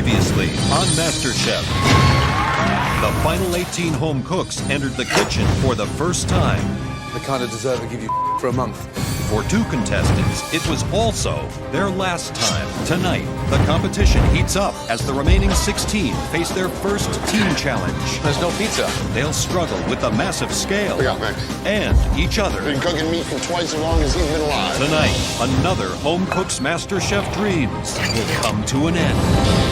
Previously on MasterChef. The final 18 home cooks entered the kitchen for the first time. The kind of dessert they give you for a month. For two contestants, it was also their last time. Tonight, the competition heats up as the remaining 16 face their first team challenge. There's no pizza. They'll struggle with the massive scale Look out, Max. and each other. Been cooking meat for twice as long as he's been alive. Tonight, another Home Cooks MasterChef dreams will come to an end.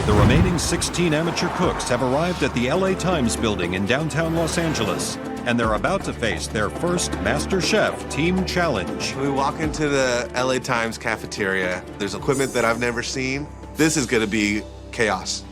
The remaining 16 amateur cooks have arrived at the LA Times building in downtown Los Angeles, and they're about to face their first MasterChef team challenge. We walk into the LA Times cafeteria. There's equipment that I've never seen. This is gonna be chaos.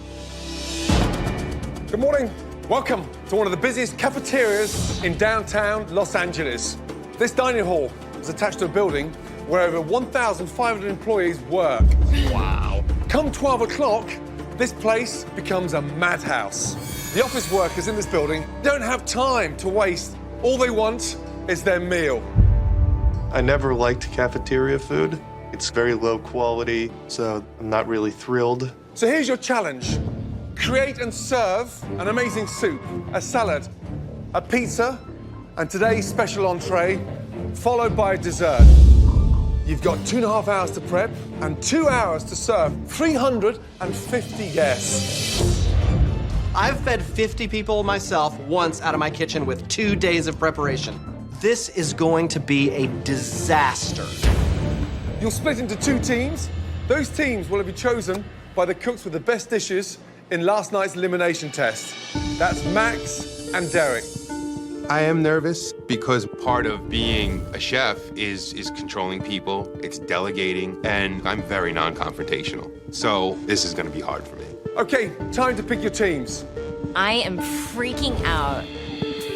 Good morning. Welcome to one of the busiest cafeterias in downtown Los Angeles. This dining hall is attached to a building where over 1,500 employees work. Wow. Come 12 o'clock, this place becomes a madhouse. The office workers in this building don't have time to waste. All they want is their meal. I never liked cafeteria food. It's very low quality, so I'm not really thrilled. So here's your challenge. Create and serve an amazing soup, a salad, a pizza, and today's special entree, followed by a dessert. You've got 2.5 hours to prep and 2 hours to serve 350 guests. I've fed 50 people myself once out of my kitchen with 2 days of preparation. This is going to be a disaster. You'll split into 2 teams. Those teams will be chosen by the cooks with the best dishes in last night's elimination test. That's Max and Derek. I am nervous because part of being a chef is controlling people, it's delegating, and I'm very non-confrontational. So this is gonna be hard for me. Okay, time to pick your teams. I am freaking out.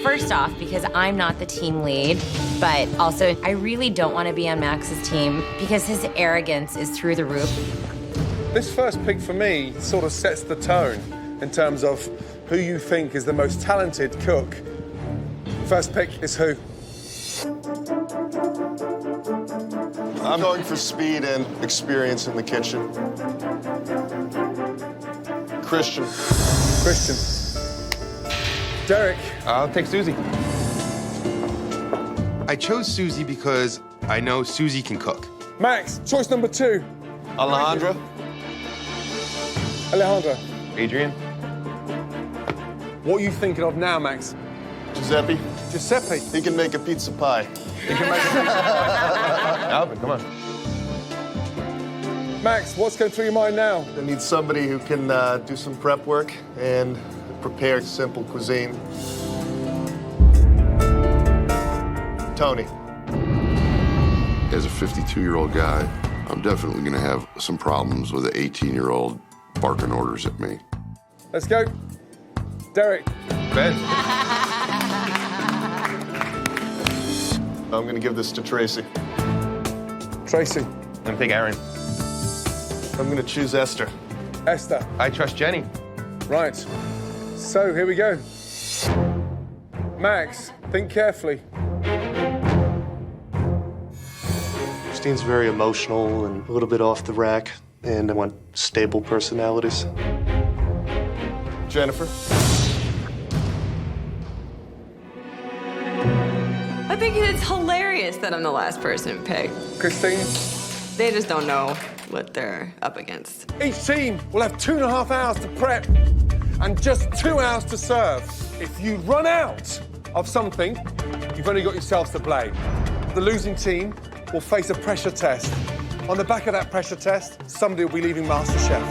First off, because I'm not the team lead, but also I really don't want to be on Max's team because his arrogance is through the roof. This first pick for me sort of sets the tone in terms of who you think is the most talented cook. First pick is who? I'm going for speed and experience in the kitchen. Christian. Christian. Derek. I'll take Susie. I chose Susie because I know Susie can cook. Max, choice number 2. Alejandra. Alejandra. Adrian? What are you thinking of now, Max? Giuseppe. Giuseppe. He can make a pizza pie. Alvin, come on. Max, what's going through your mind now? I need somebody who can do some prep work and prepare simple cuisine. Tony. As a 52-year-old guy, I'm definitely going to have some problems with an 18-year-old barking orders at me. Let's go. Derek. Ben. I'm gonna give this to Tracy. Tracy. I'm gonna take Aaron. I'm gonna choose Esther. Esther. I trust Jenny. Right. So here we go. Max, think carefully. Christine's very emotional and a little bit off the rack, and I want stable personalities. Jennifer. I think it's hilarious that I'm the last person picked. Christine. They just don't know what they're up against. Each team will have 2.5 hours to prep and just 2 hours to serve. If you run out of something, you've only got yourselves to blame. The losing team will face a pressure test. On the back of that pressure test, somebody will be leaving MasterChef.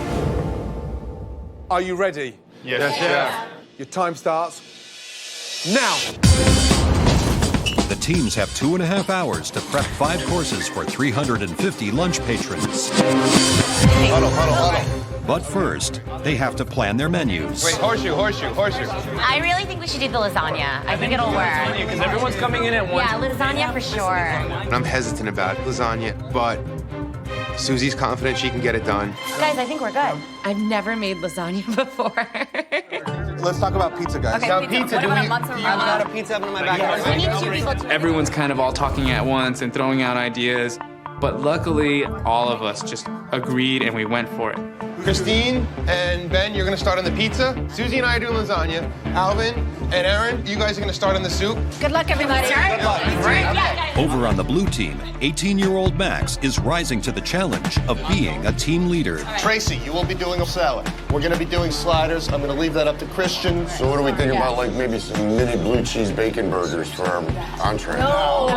Are you ready? Yes, Chef. Your time starts now. The teams have 2.5 hours to prep 5 courses for 350 lunch patrons. Huddle. But first, they have to plan their menus. Wait, horseshoe. I really think we should do the lasagna. I think it'll work. Because everyone's coming in at once. Yeah, lasagna for sure. And I'm hesitant about lasagna, but Susie's confident she can get it done. Guys, I think we're good. I've never made lasagna before. Let's talk about pizza, guys. Okay, Now, pizza. pizza, What do about we- mozzarella? I've got a pizza oven in my backyard. We need 2 people to... Everyone's kind of all talking at once and throwing out ideas. But luckily, all of us just agreed and we went for it. Christine and Ben, you're gonna start on the pizza. Susie and I are doing lasagna. Alvin and Aaron, you guys are gonna start on the soup. Good luck, everybody. Good luck. Great. Over on the blue team, 18-year-old Max is rising to the challenge of being a team leader. Tracy, you will be doing a salad. We're going to be doing sliders. I'm going to leave that up to Christian. So what do we think about like maybe some mini blue cheese bacon burgers for our entree? No.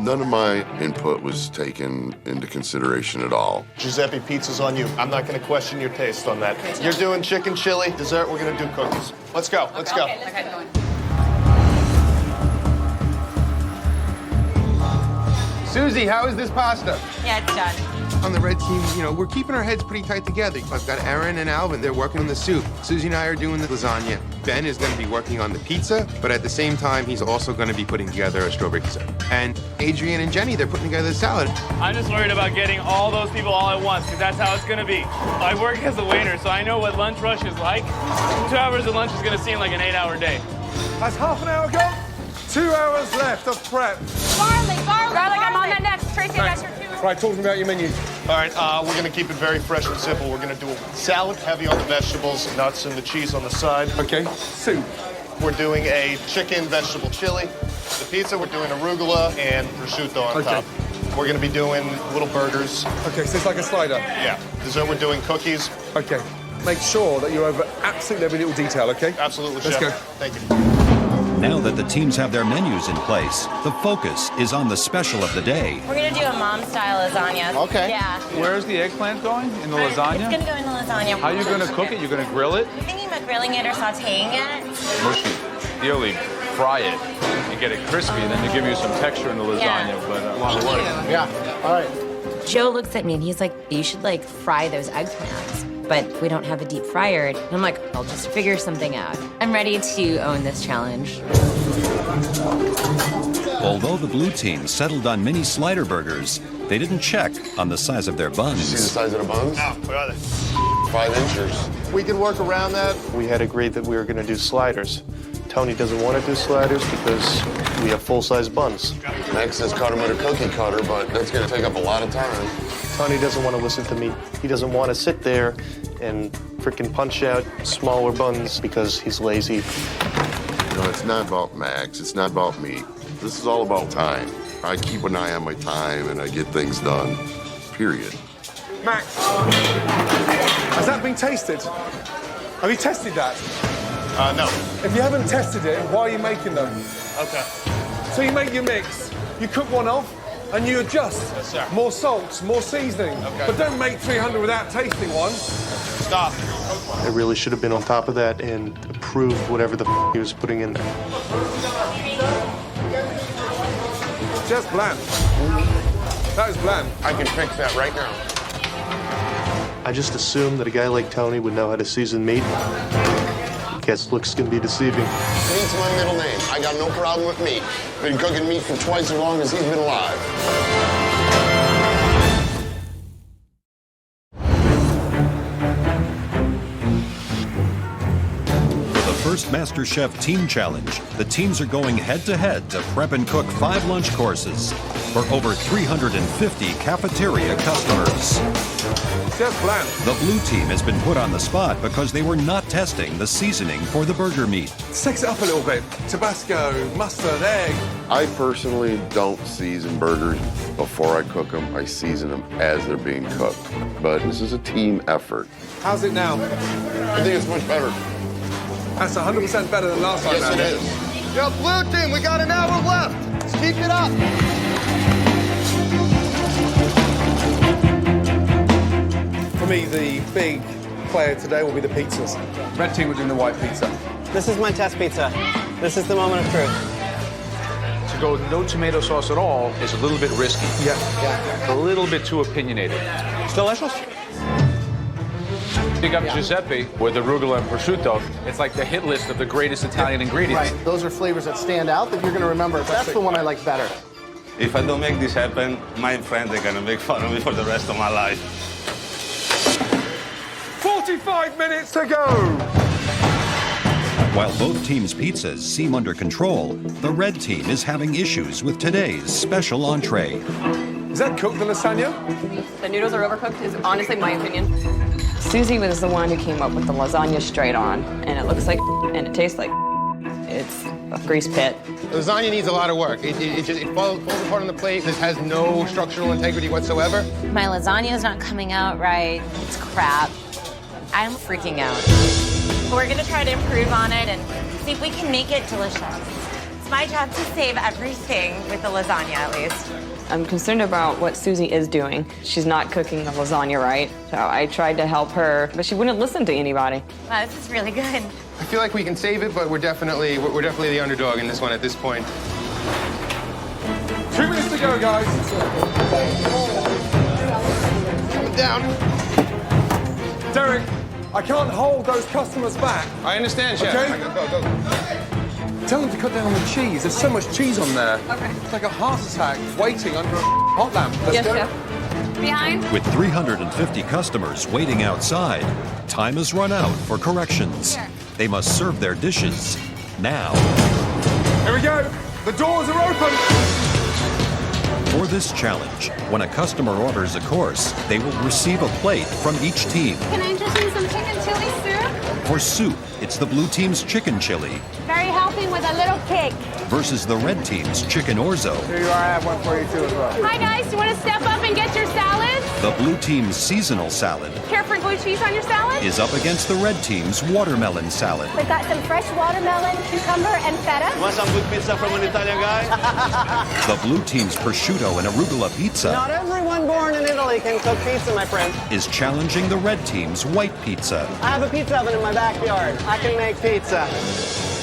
None of my input was taken into consideration at all. Giuseppe, pizza's on you. I'm not going to question your taste on that. You're doing chicken chili. Dessert, we're going to do cookies. Let's go. Let's go. Susie, how is this pasta? Yeah, it's done. On the red team, you know, we're keeping our heads pretty tight together. I've got Aaron and Alvin, they're working on the soup. Susie and I are doing the lasagna. Ben is gonna be working on the pizza, but at the same time, he's also gonna be putting together a strawberry dessert. And Adrian and Jenny, they're putting together the salad. I'm just worried about getting all those people all at once, because that's how it's gonna be. I work as a waiter, so I know what lunch rush is like. 2 hours of lunch is gonna seem like an 8-hour day. Has half an hour gone? 2 hours left of prep. Garlic, I'm on that next. Tracy, that's your 2. Right, talk about your menu. All right, we're going to keep it very fresh and simple. We're going to do a salad, heavy on the vegetables, nuts and the cheese on the side. Okay, soup. We're doing a chicken vegetable chili. The pizza, we're doing arugula and prosciutto on top. We're going to be doing little burgers. Okay, so it's like a slider. Yeah. Dessert, we're doing cookies. Okay. Make sure that you're over absolutely every little detail, okay? Absolutely, Let's Chef. go. Thank you. Now that the teams have their menus in place, the focus is on the special of the day. We're gonna do a mom-style lasagna. Okay. Yeah. Where's the eggplant going? In the It's gonna go in the lasagna. How are you gonna cook it? You're gonna grill it? I'm thinking about grilling it or sautéing it. Mushy. Ideally, fry it and get it crispy, and then to give you some texture in the lasagna. Yeah. But a lot of work. Yeah. All right. Joe looks at me and he's like, you should like fry those eggplants. But we don't have a deep fryer. And I'm like, I'll just figure something out. I'm ready to own this challenge. Although the blue team settled on mini slider burgers, they didn't check on the size of their buns. See the size of the buns? Oh, what are they? 5 inches. We can work around that. We had agreed that we were going to do sliders. Tony doesn't want to do sliders because we have full-size buns. Max has cut them with a cookie cutter, but that's going to take up a lot of time. Tony doesn't want to listen to me. He doesn't want to sit there and freaking punch out smaller buns because he's lazy. You know, it's not about Max. It's not about me. This is all about time. I keep an eye on my time and I get things done, period. Max, has that been tasted? Have you tested that? No. If you haven't tested it, why are you making them? Okay. So you make your mix, you cook one off, and you adjust. Yes, sir. More salt, more seasoning. Okay. But don't make 300 without tasting one. Stop. I really should have been on top of that and approved whatever the he was putting in there. Just bland. That is bland. I can fix that right now. I just assumed that a guy like Tony would know how to season meat. Guess looks can be deceiving. Meat's my middle name. I got no problem with meat. Been cooking meat for twice as long as he's been alive. First MasterChef Team Challenge, the teams are going head-to-head to prep and cook 5 lunch courses for over 350 cafeteria customers. Just bland. The blue team has been put on the spot because they were not testing the seasoning for the burger meat. Sex it up a little bit. Tabasco, mustard, egg. I personally don't season burgers before I cook them. I season them as they're being cooked. But this is a team effort. How's it now? I think it's much better. That's 100% better than last time. Yes, it is. Yo, blue team, we got an hour left. Let's keep it up. For me, the big player today will be the pizzas. Red team will do the white pizza. This is my test pizza. This is the moment of truth. To go no tomato sauce at all is a little bit risky. Yeah. A little bit too opinionated. It's delicious. Pick up Giuseppe with arugula and prosciutto. It's like the hit list of the greatest Italian ingredients. Right. Those are flavors that stand out that you're going to remember. That's the one I like better. If I don't make this happen, my friends are gonna make fun of me for the rest of my life. 45 minutes to go! While both teams' pizzas seem under control, the red team is having issues with today's special entree. Is that cooked, the lasagna? The noodles are overcooked is honestly my opinion. Susie was the one who came up with the lasagna straight on, and it looks like and it tastes like it's a grease pit. Lasagna needs a lot of work. It falls apart on the plate. This has no structural integrity whatsoever. My lasagna's not coming out right. It's crap. I'm freaking out. We're gonna try to improve on it and see if we can make it delicious. It's my job to save everything with the lasagna, at least. I'm concerned about what Susie is doing. She's not cooking the lasagna right. So I tried to help her, but she wouldn't listen to anybody. Wow, this is really good. I feel like we can save it, but we're definitely the underdog in this one at this point. 2 minutes to go, guys. Coming down. Derek, I can't hold those customers back. I understand, Chef. Okay? Go. Tell them to cut down on the cheese. There's so much cheese on there. Okay. It's like a heart attack waiting under a hot lamp. Let's go. Chef. Behind. With 350 customers waiting outside, time has run out for corrections. They must serve their dishes now. Here we go. The doors are open. For this challenge, when a customer orders a course, they will receive a plate from each team. Can I interest you in some chicken chili soup? For soup, it's the blue team's chicken chili Very helping with a little kick. versus the red team's chicken orzo. Here you are. I have one for you, too, as well. Hi, guys. Do you want to step up and get your salad? The blue team's seasonal salad Care for blue cheese on your salad? is up against the red team's watermelon salad. We've got some fresh watermelon, cucumber, and feta. Want some good pizza from an Italian guy? The blue team's prosciutto and arugula pizza Not everyone born in Italy can cook pizza, my friend. is challenging the red team's white pizza. I have a pizza oven in my backyard. I can make pizza.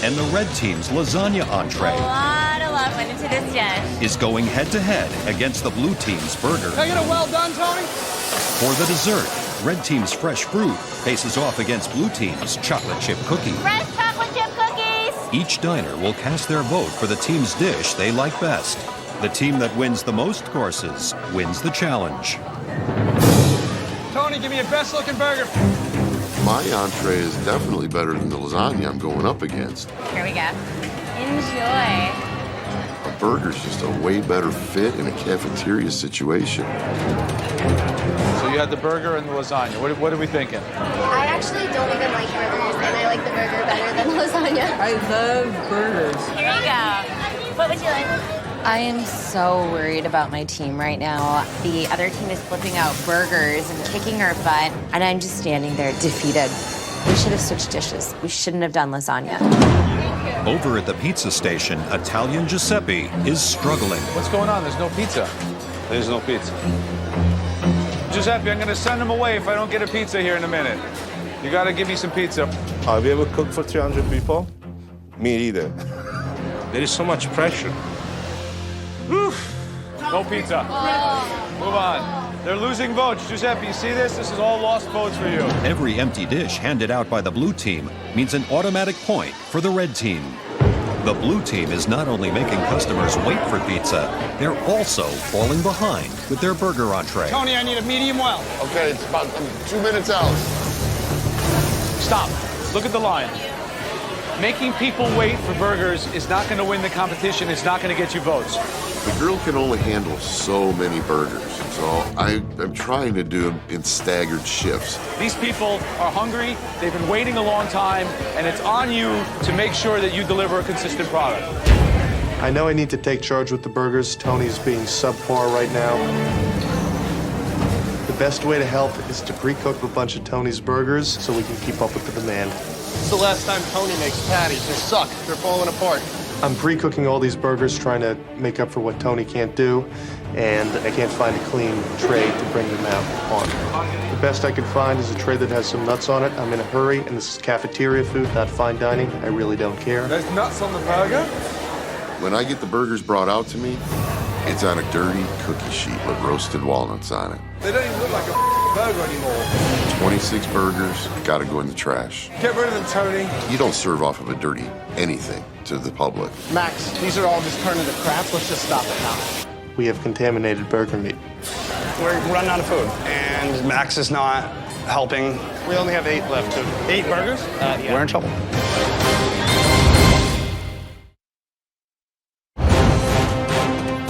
And the red team's lasagna A entree lot of love went into this dish. is going head-to-head against the blue team's burger. Can I get a well done, Tony? For the dessert, red team's fresh fruit faces off against blue team's chocolate chip cookie. Fresh chocolate chip cookies. Each diner will cast their vote for the team's dish they like best. The team that wins the most courses wins the challenge. Tony, give me your best-looking burger. My entree is definitely better than the lasagna I'm going up against. Here we go. Enjoy. A burger's just a way better fit in a cafeteria situation. So you had the burger and the lasagna. What are we thinking? I actually don't even like burgers, and I like the burger better than lasagna. I love burgers. Here you go. What would you like? I am so worried about my team right now. The other team is flipping out burgers and kicking our butt, and I'm just standing there defeated. We should have switched dishes. We shouldn't have done lasagna. Over at the pizza station, Italian Giuseppe is struggling. What's going on? There's no pizza. There's no pizza. Giuseppe, I'm going to send him away if I don't get a pizza here in a minute. You got to give me some pizza. Are we able to cook for 300 people? Me either. There is so much pressure. No pizza. Move on. They're losing votes. Giuseppe, you see this? This is all lost votes for you. Every empty dish handed out by the blue team means an automatic point for the red team. The blue team is not only making customers wait for pizza, they're also falling behind with their burger entree. Tony, I need a medium well. Okay, it's about 2 minutes out. Stop. Look at the line. Making people wait for burgers is not going to win the competition. It's not going to get you votes. The grill can only handle so many burgers, so I'm trying to do them in staggered shifts. These people are hungry. They've been waiting a long time, and it's on you to make sure that you deliver a consistent product. I know I need to take charge with the burgers. Tony's being subpar right now. The best way to help is to pre-cook a bunch of Tony's burgers so we can keep up with the demand. It's the last time Tony makes patties. They suck. They're falling apart. I'm pre-cooking all these burgers, trying to make up for what Tony can't do, and I can't find a clean tray to bring them out on. The best I could find is a tray that has some nuts on it. I'm in a hurry, and this is cafeteria food, not fine dining. I really don't care. There's nuts on the burger? When I get the burgers brought out to me, it's on a dirty cookie sheet with roasted walnuts on it. They don't even look like a burger anymore. 26 burgers, gotta go in the trash. Get rid of them, Tony. You don't serve off of a dirty anything to the public. Max, these are all just turning to crap. Let's just stop it now. We have contaminated burger meat. We're running out of food, and Max is not helping. We only have 8 left. 8 burgers? Yeah. We're in trouble.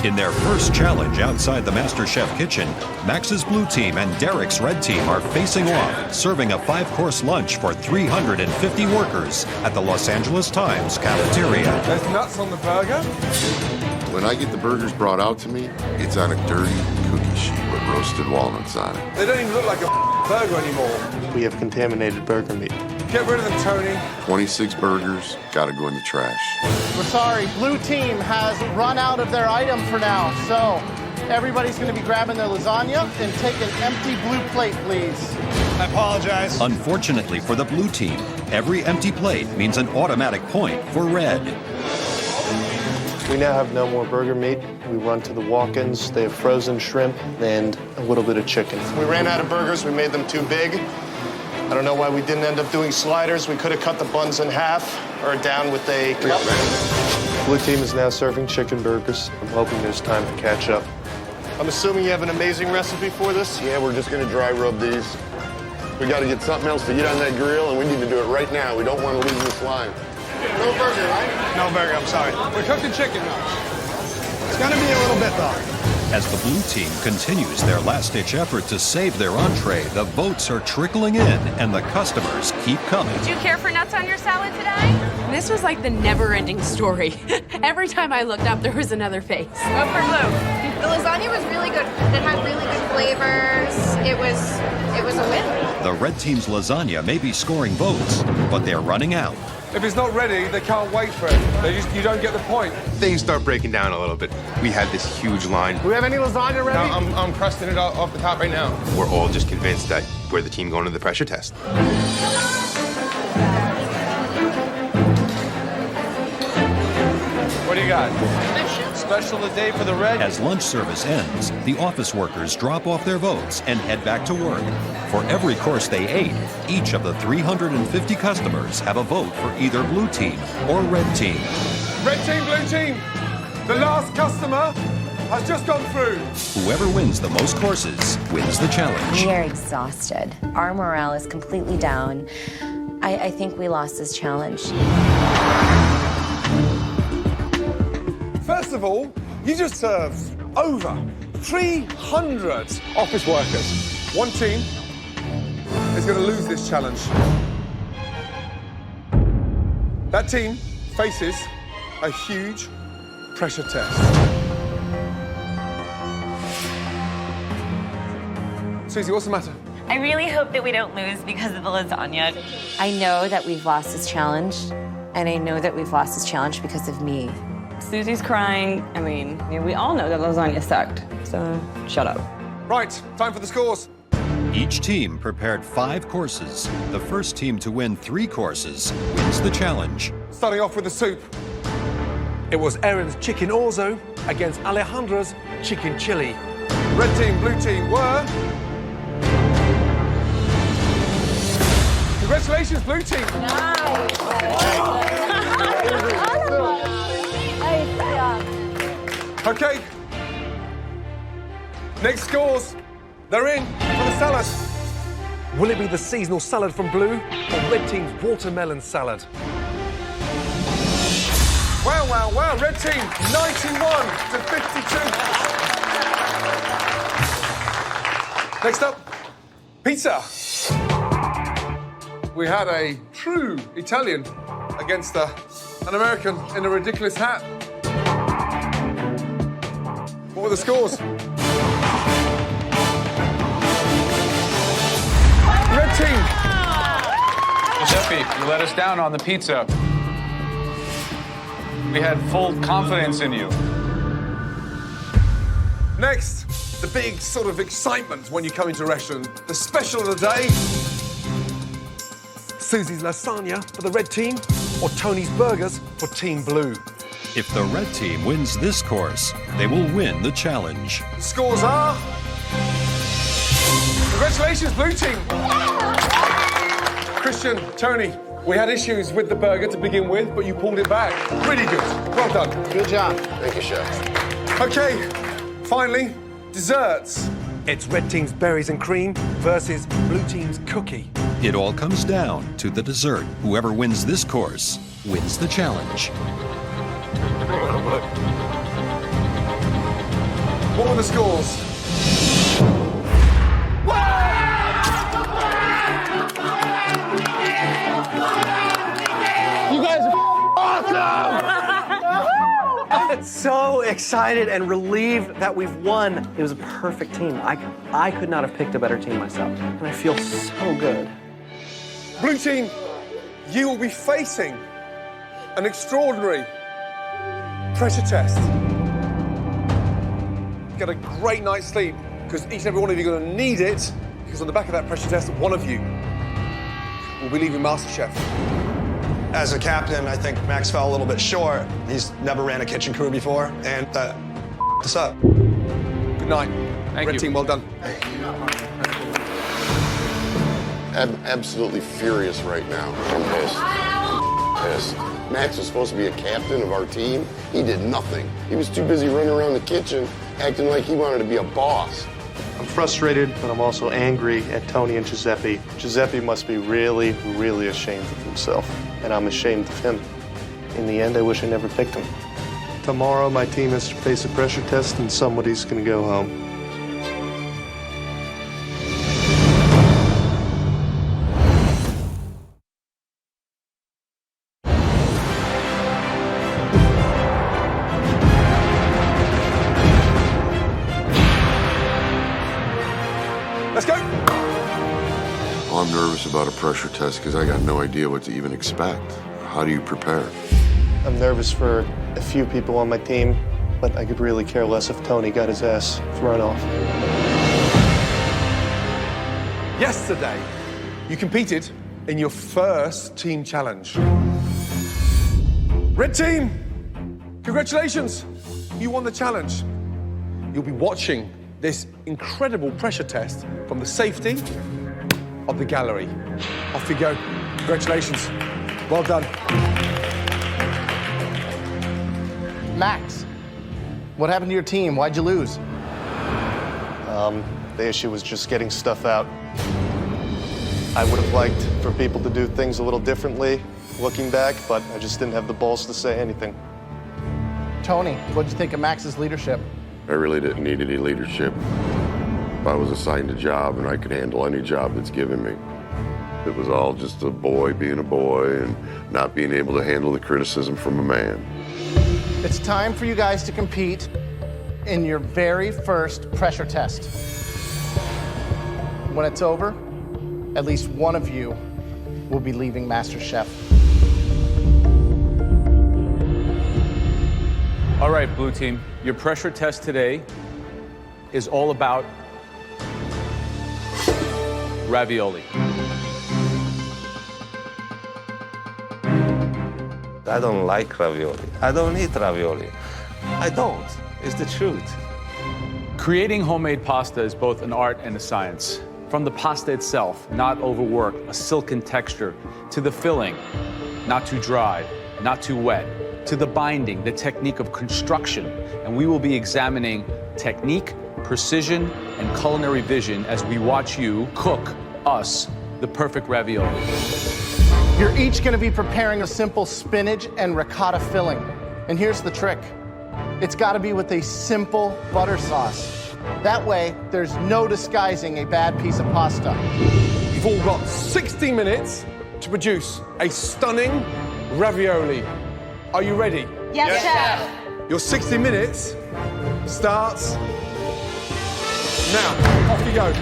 In their first challenge outside the MasterChef kitchen, Max's blue team and Derek's red team are facing off, serving a 5-course lunch for 350 workers at the Los Angeles Times cafeteria. There's nuts on the burger. When I get the burgers brought out to me, it's on a dirty cookie sheet with roasted walnuts on it. They don't even look like a burger anymore. We have contaminated burger meat. Get rid of them, Tony. 26 burgers, gotta go in the trash. We're sorry, blue team has run out of their item for now, so everybody's gonna be grabbing their lasagna and take an empty blue plate, please. I apologize. Unfortunately for the blue team, every empty plate means an automatic point for red. We now have no more burger meat. We run to the walk-ins. They have frozen shrimp and a little bit of chicken. We ran out of burgers. We made them too big. I don't know why we didn't end up doing sliders. We could have cut the buns in half or down with a cup. Blue team is now serving chicken burgers. I'm hoping there's time to catch up. I'm assuming you have an amazing recipe for this? Yeah, we're just gonna dry rub these. We gotta get something else to eat on that grill, and we need to do it right now. We don't want to lose this line. No burger, right? No burger, I'm sorry. We're cooking chicken now. It's gonna be a little bit though. As the blue team continues their last-ditch effort to save their entree, the votes are trickling in and the customers keep coming. Did you care for nuts on your salad today? This was like the never-ending story. Every time I looked up, there was another face. Go for blue. The lasagna was really good. It had really good flavors. It was a win. The red team's lasagna may be scoring votes, but they're running out. If it's not ready, they can't wait for it. You don't get the point. Things start breaking down a little bit. We had this huge line. Do we have any lasagna ready? No, I'm pressing it off the top right now. We're all just convinced that we're the team going to the pressure test. What do you got? Special today for the red. As lunch service ends, the office workers drop off their votes and head back to work. For every course they ate, each of the 350 customers have a vote for either blue team or red team. Red team, blue team. The last customer has just gone through. Whoever wins the most courses wins the challenge. We are exhausted. Our morale is completely down. I think we lost this challenge. First of all, you just served over 300 office workers. One team is going to lose this challenge. That team faces a huge pressure test. Susie, what's the matter? I really hope that we don't lose because of the lasagna. I know that we've lost this challenge, and I know that we've lost this challenge because of me. Susie's crying. I mean, we all know that lasagna sucked, so shut up. Right, time for the scores. Each team prepared 5 courses. The first team to win 3 courses wins the challenge. Starting off with the soup. It was Erin's chicken orzo against Alejandra's chicken chili. Red team, blue team were... Congratulations, blue team. Okay. Next scores. They're in for the salad. Will it be the seasonal salad from blue or red team's watermelon salad? Wow, wow, wow. Red team, 91 to 52. Next up, pizza. We had a true Italian against an American in a ridiculous hat. What were the scores? Red team. Giuseppe, you let us down on the pizza. We had full confidence in you. Next, the big sort of excitement when you come into a restaurant. The special of the day. Susie's lasagna for the red team or Tony's burgers for Team Blue. If the red team wins this course, they will win the challenge. Scores are... Congratulations, blue team. Christian, Tony, we had issues with the burger to begin with, but you pulled it back. Really good. Well done. Good job. Thank you, Chef. Okay, finally, desserts. It's red team's berries and cream versus blue team's cookie. It all comes down to the dessert. Whoever wins this course wins the challenge. What were the scores? You guys are awesome! So excited and relieved that we've won. It was a perfect team. I could not have picked a better team myself, and I feel so good. Blue team, you will be facing an extraordinary pressure test. Get a great night's sleep, because each and every one of you are going to need it, because on the back of that pressure test, one of you will be leaving MasterChef. As a captain, I think Max fell a little bit short. He's never ran a kitchen crew before, and this up. Good night. Red team, well done. I'm absolutely furious right now. I'm pissed. Max was supposed to be a captain of our team. He did nothing. He was too busy running around the kitchen, acting like he wanted to be a boss. I'm frustrated, but I'm also angry at Tony and Giuseppe. Giuseppe must be really, really ashamed of himself, and I'm ashamed of him. In the end, I wish I never picked him. Tomorrow, my team has to face a pressure test, and somebody's going to go home. Let's go. Well, I'm nervous about a pressure test because I got no idea what to even expect. How do you prepare? I'm nervous for a few people on my team, but I could really care less if Tony got his ass thrown off. Yesterday, you competed in your first team challenge. Red team, congratulations. You won the challenge. You'll be watching this incredible pressure test from the safety of the gallery. Off you go. Congratulations. Well done. Max, what happened to your team? Why'd you lose? The issue was just getting stuff out. I would have liked for people to do things a little differently looking back, but I just didn't have the balls to say anything. Tony, what'd you think of Max's leadership? I really didn't need any leadership. I was assigned a job and I could handle any job that's given me. It was all just a boy being a boy and not being able to handle the criticism from a man. It's time for you guys to compete in your very first pressure test. When it's over, at least one of you will be leaving MasterChef. All right, Blue Team, your pressure test today is all about ravioli. I don't like ravioli. I don't eat ravioli. I don't. It's the truth. Creating homemade pasta is both an art and a science. From the pasta itself, not overworked, a silken texture, to the filling, not too dry, not too wet, to the binding, the technique of construction. And we will be examining technique, precision, and culinary vision as we watch you cook us the perfect ravioli. You're each going to be preparing a simple spinach and ricotta filling. And here's the trick. It's got to be with a simple butter sauce. That way, there's no disguising a bad piece of pasta. You've all got 60 minutes to produce a stunning ravioli. Are you ready? Yes, Chef. Your 60 minutes starts now. Off you go.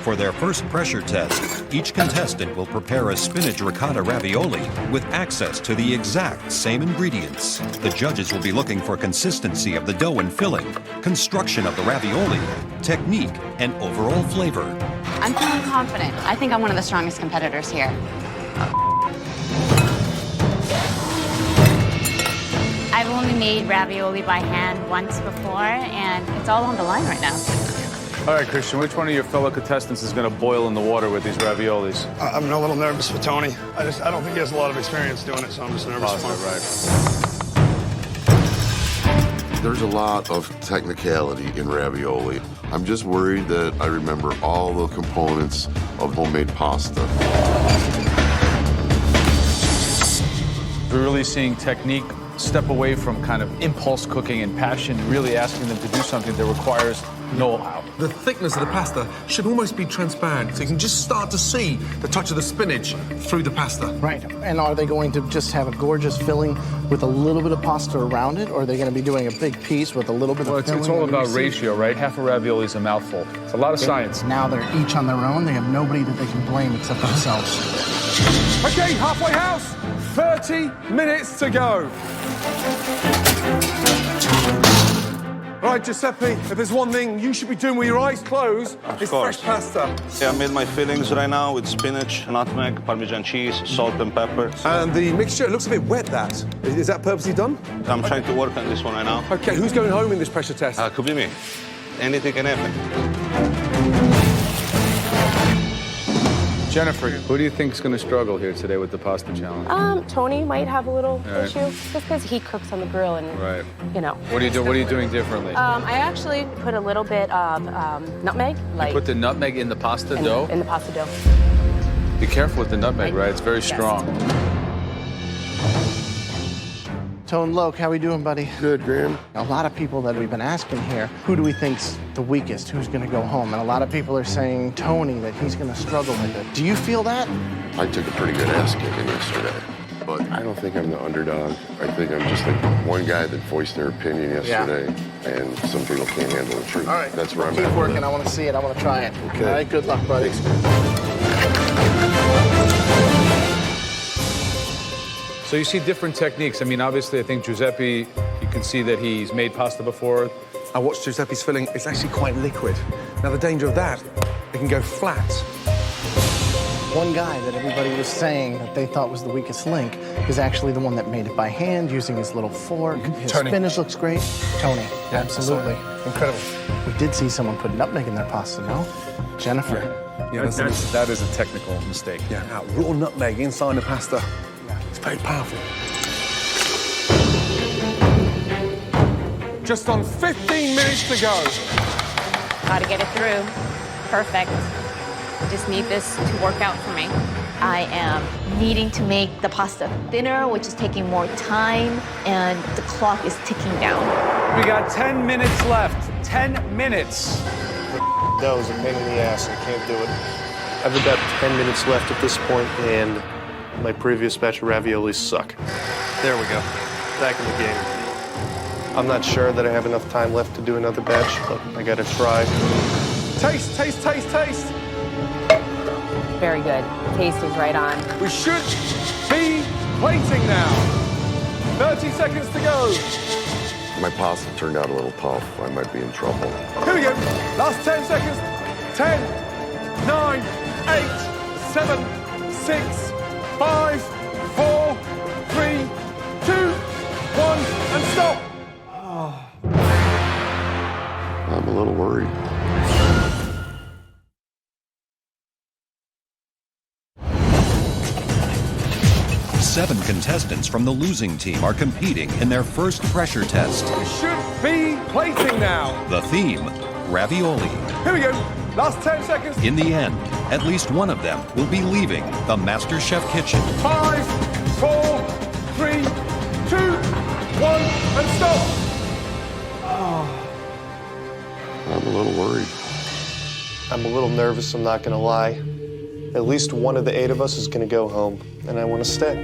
For their first pressure test, each contestant will prepare a spinach ricotta ravioli with access to the exact same ingredients. The judges will be looking for consistency of the dough and filling, construction of the ravioli, technique, and overall flavor. I'm feeling confident. I think I'm one of the strongest competitors here. I've only made ravioli by hand once before, and it's all on the line right now. All right, Christian, which one of your fellow contestants is going to boil in the water with these raviolis? I'm a little nervous for Tony. I don't think he has a lot of experience doing it, so I'm just nervous for him. Right. There's a lot of technicality in ravioli. I'm just worried that I remember all the components of homemade pasta. We're really seeing technique step away from kind of impulse cooking and passion, really asking them to do something that requires know-how. The thickness of the pasta should almost be transparent, so you can just start to see the touch of the spinach through the pasta. Right. And are they going to just have a gorgeous filling with a little bit of pasta around it, or are they going to be doing a big piece with a little bit of filling? It's all about ratio, right? Half a ravioli is a mouthful. It's a lot of science. Now they're each on their own. They have nobody that they can blame except themselves. Okay, halfway house, 30 minutes to go. All right, Giuseppe, if there's one thing you should be doing with your eyes closed, it's fresh pasta. Yeah, I made my fillings right now with spinach, nutmeg, Parmesan cheese, salt and pepper. And the mixture, it looks a bit wet, that. Is that purposely done? I'm trying to work on this one right now. Okay, who's going home in this pressure test? Could be me. Anything can happen. Jennifer, who do you think is going to struggle here today with the pasta challenge? Tony might have a little Right. issue just because he cooks on the grill and, Right. you know. What are you doing differently? I actually put a little bit of nutmeg, You put the nutmeg in the pasta dough? in the pasta dough. Be careful with the nutmeg, right? It's very Yes. strong. Tone Loke, how we doing, buddy? Good, Graham. A lot of people that we've been asking here, who do we think's the weakest? Who's going to go home? And a lot of people are saying Tony, that he's going to struggle with it. Do you feel that? I took a pretty good ass kicking yesterday, but I don't think I'm the underdog. I think I'm just like one guy that voiced their opinion yesterday, and some people can't handle the truth. All right. That's where I'm Keep at. working. I want to see it. I want to try it. Okay. All right. Good luck, buddy. So you see different techniques. I mean, obviously, I think Giuseppe, you can see that he's made pasta before. I watched Giuseppe's filling. It's actually quite liquid. Now, the danger of that, it can go flat. One guy that everybody was saying that they thought was the weakest link is actually the one that made it by hand using his little fork. His Tony. spinach looks great. Tony, Yeah, absolutely. Incredible. We did see someone put nutmeg in their pasta, no? Jennifer. Yeah, That is a technical mistake. Yeah, now, raw nutmeg inside the pasta. It's very powerful. Just on 15 minutes to go. Gotta get it through. Perfect. I just need this to work out for me. I am needing to make the pasta thinner, which is taking more time, and the clock is ticking down. We got 10 minutes left. 10 minutes. That was a pain in the ass. I can't do it. I've about 10 minutes left at this point, and my previous batch of raviolis suck. There we go. Back in the game. I'm not sure that I have enough time left to do another batch, but I gotta try. Taste, taste, taste, taste. Very good. Taste is right on. We should be plating now. 30 seconds to go. My pasta turned out a little tough. I might be in trouble. Here we go. Last 10 seconds. 10, 9, 8, 7, 6, 5, 4, 3, 2, 1, and stop. I'm a little worried. Seven contestants from the losing team are competing in their first pressure test. We should be plating now. The theme, ravioli. Here we go. Last 10 seconds. In the end, at least one of them will be leaving the MasterChef kitchen. 5, 4, 3, 2, 1, and stop. I'm a little worried. I'm a little nervous, I'm not gonna lie. At least one of the 8 of us is gonna go home, and I wanna stay.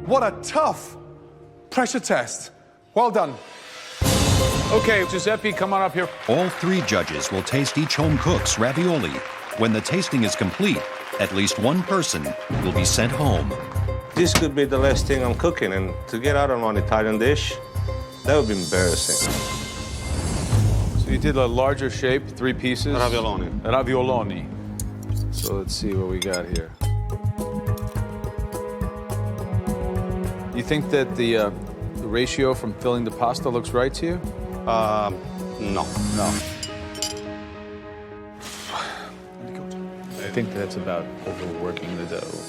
What a tough pressure test. Well done. Okay, Giuseppe, come on up here. All 3 judges will taste each home cook's ravioli. When the tasting is complete, at least one person will be sent home. This could be the last thing I'm cooking, and to get out of an Italian dish, that would be embarrassing. So you did a larger shape, 3 pieces. Ravioloni. Ravioloni. So let's see what we got here. You think that the ratio from filling the pasta looks right to you? No. No. I think that's about overworking the dough.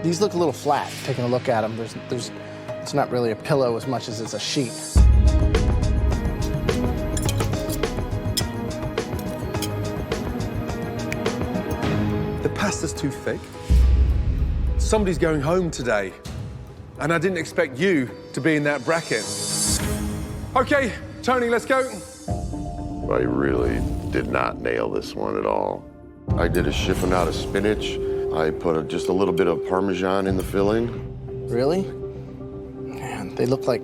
These look a little flat, taking a look at them. It's not really a pillow as much as it's a sheet. The pasta's too thick. Somebody's going home today, and I didn't expect you to be in that bracket. Okay, Tony, let's go. I really did not nail this one at all. I did a chiffonata of spinach. I put just a little bit of Parmesan in the filling. Really? Man, they look like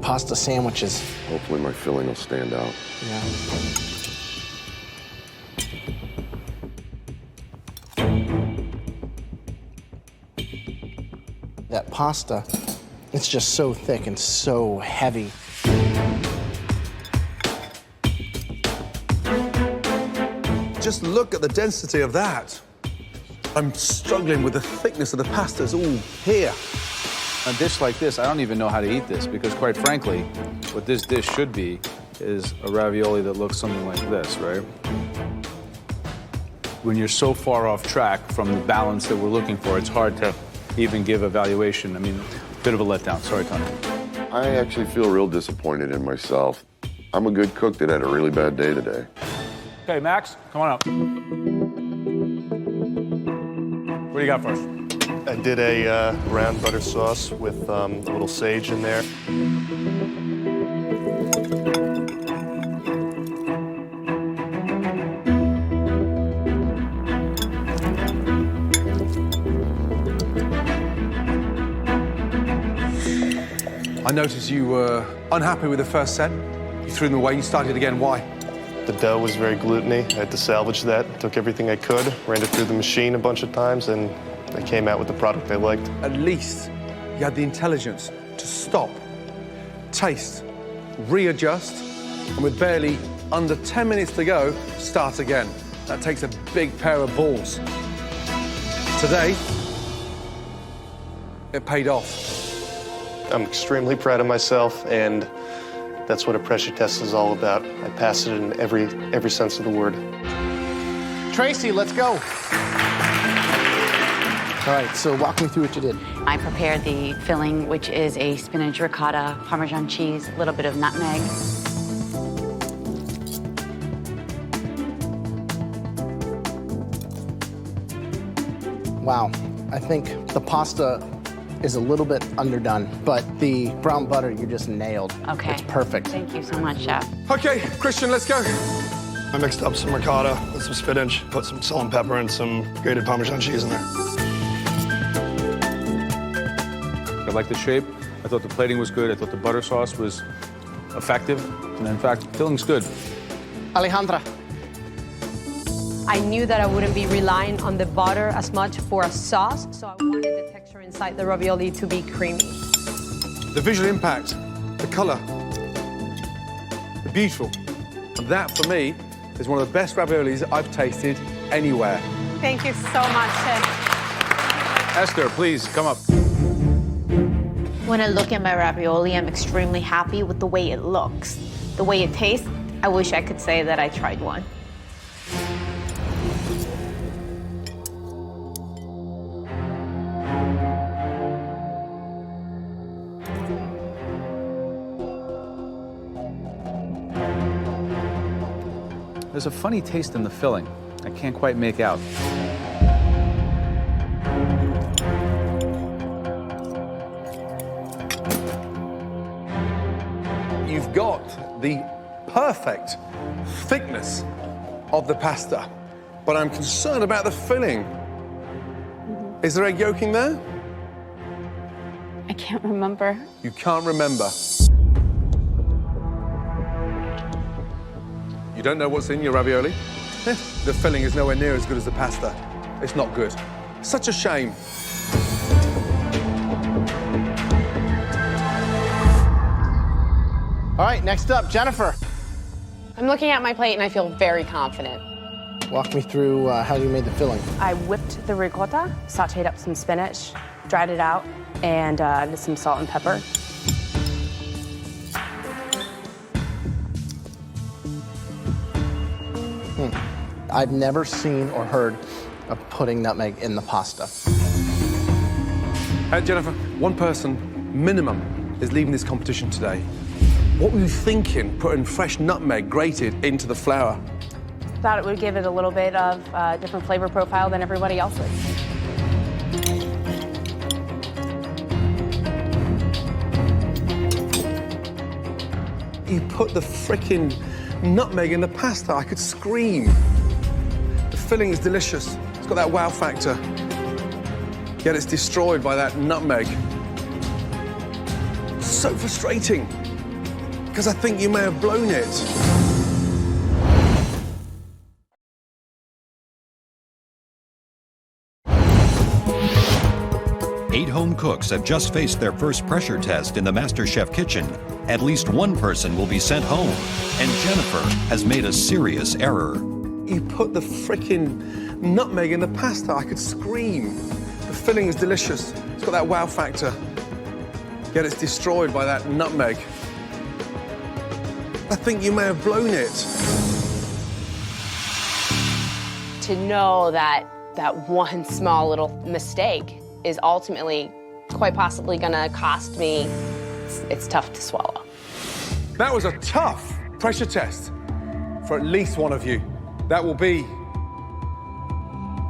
pasta sandwiches. Hopefully my filling will stand out. Yeah. That pasta, it's just so thick and so heavy. Just look at the density of that. I'm struggling with the thickness of the pasta. It's all here. A dish like this, I don't even know how to eat this because, quite frankly, what this dish should be is a ravioli that looks something like this, right? When you're so far off track from the balance that we're looking for, it's hard to even give a valuation. I mean, a bit of a letdown. Sorry, Tony. I actually feel real disappointed in myself. I'm a good cook that had a really bad day today. Okay, Max, come on up. What do you got first? I did a brown butter sauce with a little sage in there. I noticed you were unhappy with the first set. You threw them away, you started again. Why? The dough was very gluteny. I had to salvage that. Took everything I could, ran it through the machine a bunch of times, and I came out with the product I liked. At least you had the intelligence to stop, taste, readjust, and with barely under 10 minutes to go, start again. That takes a big pair of balls. Today, it paid off. I'm extremely proud of myself, and that's what a pressure test is all about. I pass it in every sense of the word. Tracy, let's go. All right, so walk me through what you did. I prepared the filling, which is a spinach ricotta, Parmesan cheese, a little bit of nutmeg. Wow, I think the pasta is a little bit underdone, but the brown butter you just nailed. Okay. It's perfect. Thank you so much, Chef. Okay, Christian, let's go. I mixed up some ricotta with some spinach, put some salt and pepper and some grated Parmesan cheese in there. I like the shape. I thought the plating was good. I thought the butter sauce was effective. And in fact, filling's good. Alejandra. I knew that I wouldn't be relying on the butter as much for a sauce, so I wanted the texture inside the ravioli to be creamy. The visual impact, the color, the beautiful. That, for me, is one of the best raviolis I've tasted anywhere. Thank you so much, Chef. Esther, please, come up. When I look at my ravioli, I'm extremely happy with the way it looks. The way it tastes, I wish I could say that I tried one. There's a funny taste in the filling. I can't quite make out. You've got the perfect thickness of the pasta, but I'm concerned about the filling. Is there egg yolk in there? I can't remember. You can't remember. You don't know what's in your ravioli? The filling is nowhere near as good as the pasta. It's not good. Such a shame. All right, next up, Jennifer. I'm looking at my plate and I feel very confident. Walk me through how you made the filling. I whipped the ricotta, sauteed up some spinach, dried it out, and did some salt and pepper. I've never seen or heard of putting nutmeg in the pasta. Jennifer, one person minimum is leaving this competition today. What were you thinking putting fresh nutmeg grated into the flour? Thought it would give it a little bit of a different flavor profile than everybody else's. You put the frickin' nutmeg in the pasta. I could scream. The filling is delicious. It's got that wow factor. Yet it's destroyed by that nutmeg. So frustrating. Because I think you may have blown it. Eight home cooks have just faced their first pressure test in the MasterChef kitchen. At least one person will be sent home, and Jennifer has made a serious error. You put the frickin' nutmeg in the pasta. I could scream. The filling is delicious. It's got that wow factor. Yet it's destroyed by that nutmeg. I think you may have blown it. To know that one small little mistake is ultimately quite possibly gonna cost me, it's tough to swallow. That was a tough pressure test for at least one of you. That will be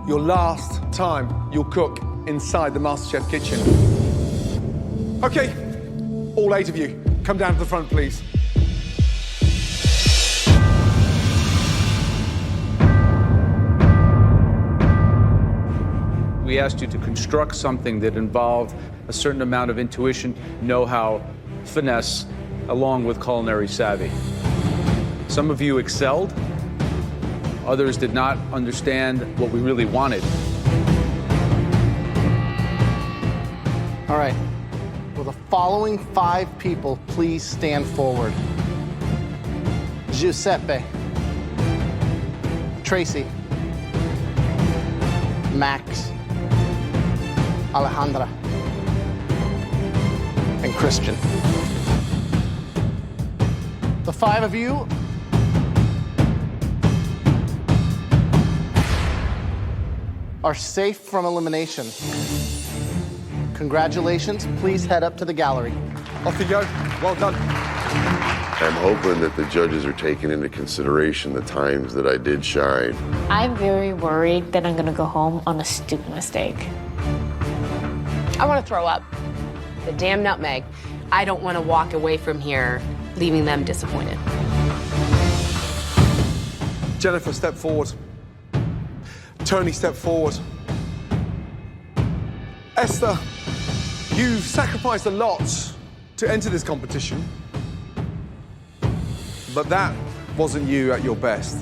your last time you'll cook inside the MasterChef kitchen. Okay, all 8 of you, come down to the front, please. We asked you to construct something that involved a certain amount of intuition, know-how, finesse, along with culinary savvy. Some of you excelled, others did not understand what we really wanted. All right. Will the following 5 people please stand forward? Giuseppe. Tracy. Max. Alejandra. And Christian. The 5 of you are safe from elimination. Congratulations. Please head up to the gallery. Off you go. Well done. I'm hoping that the judges are taking into consideration the times that I did shine. I'm very worried that I'm gonna go home on a stupid mistake. I want to throw up. The damn nutmeg. I don't want to walk away from here leaving them disappointed. Jennifer, step forward. Tony, step forward. Esther, you've sacrificed a lot to enter this competition, but that wasn't you at your best,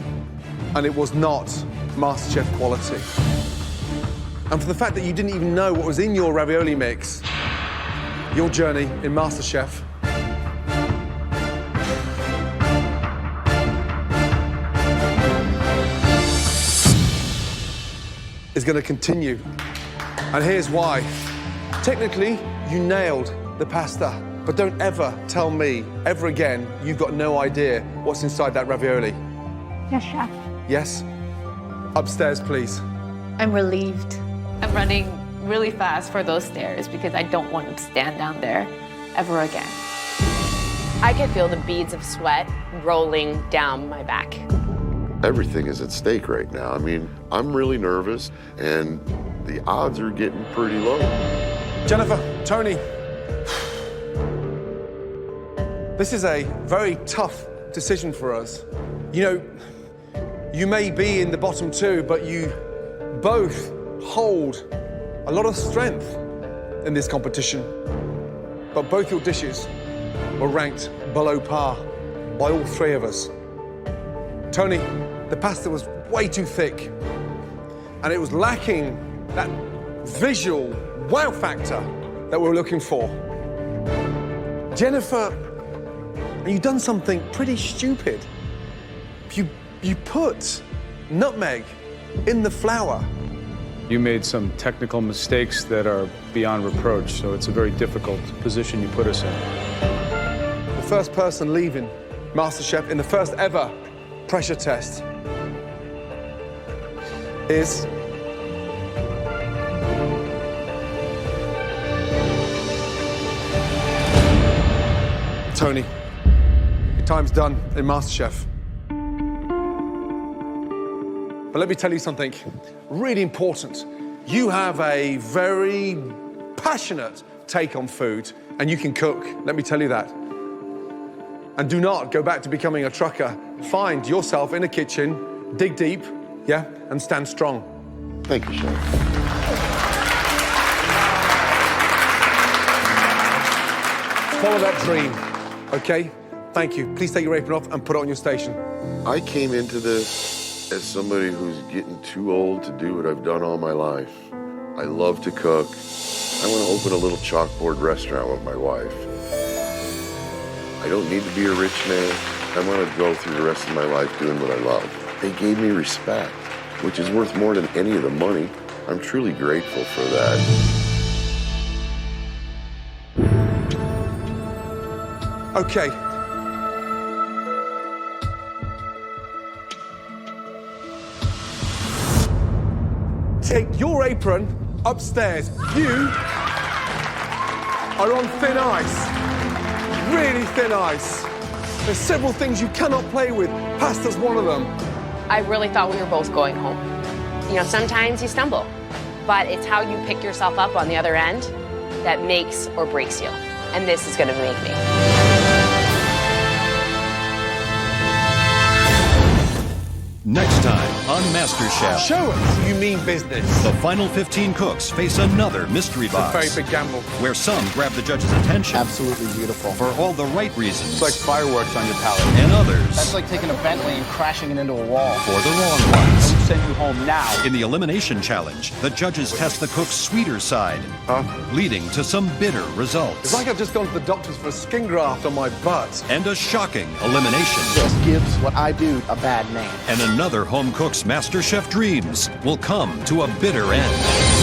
and it was not MasterChef quality. And for the fact that you didn't even know what was in your ravioli mix, your journey in MasterChef is going to continue. And here's why. Technically, you nailed the pasta, but don't ever tell me, ever again, you've got no idea what's inside that ravioli. Yes, Chef. Yes? Upstairs, please. I'm relieved. I'm running really fast for those stairs because I don't want to stand down there ever again. I could feel the beads of sweat rolling down my back. Everything is at stake right now. I mean, I'm really nervous, and the odds are getting pretty low. Jennifer, Tony, this is a very tough decision for us. You know, you may be in the bottom 2, but you both hold a lot of strength in this competition. But both your dishes were ranked below par by all 3 of us. Tony, the pasta was way too thick, and it was lacking that visual wow factor that we were looking for. Jennifer, you've done something pretty stupid. You put nutmeg in the flour. You made some technical mistakes that are beyond reproach, so it's a very difficult position you put us in. The first person leaving MasterChef in the first ever pressure test is Tony. Your time's done in MasterChef. But let me tell you something really important. You have a very passionate take on food, and you can cook. Let me tell you that. And do not go back to becoming a trucker. Find yourself in a kitchen, dig deep, yeah, and stand strong. Thank you, Chef. Follow that dream, okay? Thank you. Please take your apron off and put it on your station. I came into this as somebody who's getting too old to do what I've done all my life. I love to cook. I want to open a little chalkboard restaurant with my wife. I don't need to be a rich man. I want to go through the rest of my life doing what I love. They gave me respect, which is worth more than any of the money. I'm truly grateful for that. Okay. Take your apron upstairs. You are on thin ice. Really thin ice. There's several things you cannot play with. Pasta's one of them. I really thought we were both going home. You know, sometimes you stumble, but it's how you pick yourself up on the other end that makes or breaks you. And this is gonna make me. Next time on MasterChef. Show us you mean business. The final 15 cooks face another mystery box. It's a very big gamble. Where some grab the judge's attention. Absolutely beautiful. For all the right reasons. It's like fireworks on your palate. And others. That's like taking a Bentley and crashing it into a wall. For the wrong ones. We'll send you home now. In the elimination challenge, the judges test the cook's sweeter side. Leading to some bitter results. It's like I've just gone to the doctors for a skin graft on my butt. And a shocking elimination. This gives what I do a bad name. And another home cook's MasterChef dreams will come to a bitter end.